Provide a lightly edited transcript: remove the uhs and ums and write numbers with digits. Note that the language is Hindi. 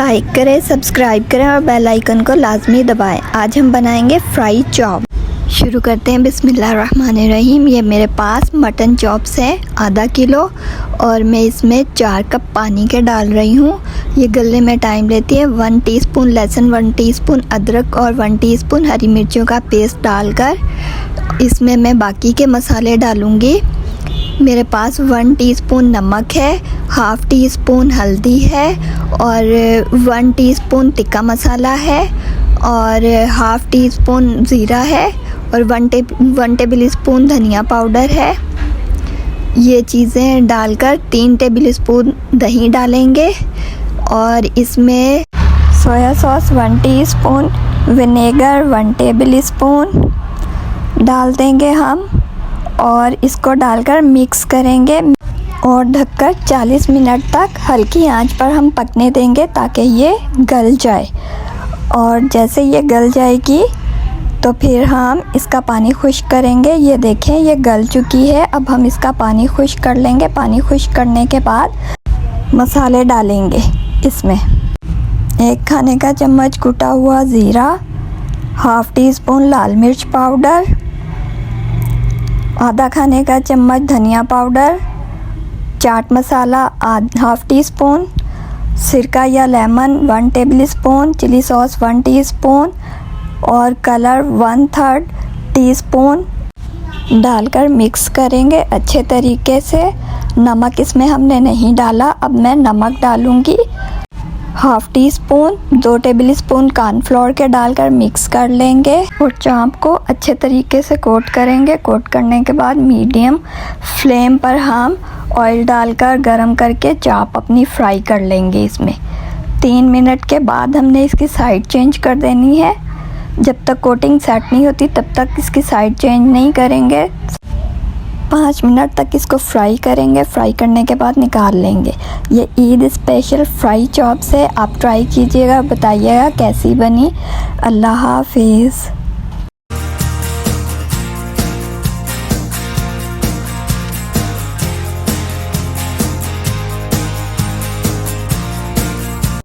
लाइक करें, सब्सक्राइब करें और बेल आइकन को लाजमी दबाएं। आज हम बनाएंगे फ्राई चॉप। शुरू करते हैं। बिस्मिल्लाहिर्रहमानिर्रहीम। ये मेरे पास मटन चॉप्स हैं आधा किलो और मैं इसमें 4 कप पानी के डाल रही हूँ। ये गलने में टाइम लेती है। 1 टीस्पून लहसुन, 1 टीस्पून अदरक और 1 टीस्पून हरी मिर्चों का पेस्ट डालकर इसमें मैं बाकी के मसाले डालूँगी। मेरे पास 1 टीस्पून नमक है, हाफ़ टी स्पून हल्दी है और 1 टीस्पून टिक्का मसाला है और हाफ़ टी स्पून ज़ीरा है और 1 टेबल स्पून धनिया पाउडर है। ये चीज़ें डालकर 3 टेबल स्पून दही डालेंगे और इसमें soya sauce 1 teaspoon, vinegar 1 table spoon डाल देंगे हम और इसको डालकर मिक्स करेंगे और ढककर 40 मिनट तक हल्की आंच पर हम पकने देंगे ताकि ये गल जाए। और जैसे ये गल जाएगी तो फिर हम इसका पानी खुश्क करेंगे। ये देखें ये गल चुकी है। अब हम इसका पानी खुश्क कर लेंगे। पानी खुश्क करने के बाद मसाले डालेंगे इसमें। 1 खाने का चम्मच कुटा हुआ ज़ीरा, हाफ़ टी स्पून लाल मिर्च पाउडर, आधा खाने का चम्मच धनिया powder, chaat masala half teaspoon, सिरका या lemon 1 tablespoon, chili sauce 1 teaspoon और कलर 1/3 टीस्पून डालकर मिक्स करेंगे अच्छे तरीके से। नमक इसमें हमने नहीं डाला। अब मैं नमक डालूँगी half tea spoon. 2 table spoon cornflour के डालकर मिक्स कर लेंगे और चाप को अच्छे तरीके से कोट करेंगे। कोट करने के बाद मीडियम फ्लेम पर हम ऑयल डालकर गरम करके चाप अपनी फ्राई कर लेंगे। इसमें 3 मिनट के बाद हमने इसकी साइड चेंज कर देनी है। जब तक कोटिंग सेट नहीं होती तब तक इसकी साइड चेंज नहीं करेंगे। 5 मिनट तक इसको फ्राई करेंगे। फ्राई करने के बाद निकाल लेंगे। ये ईद स्पेशल फ्राई चॉप्स है। आप ट्राई कीजिएगा, बताइएगा कैसी बनी। अल्लाह हाफिज़।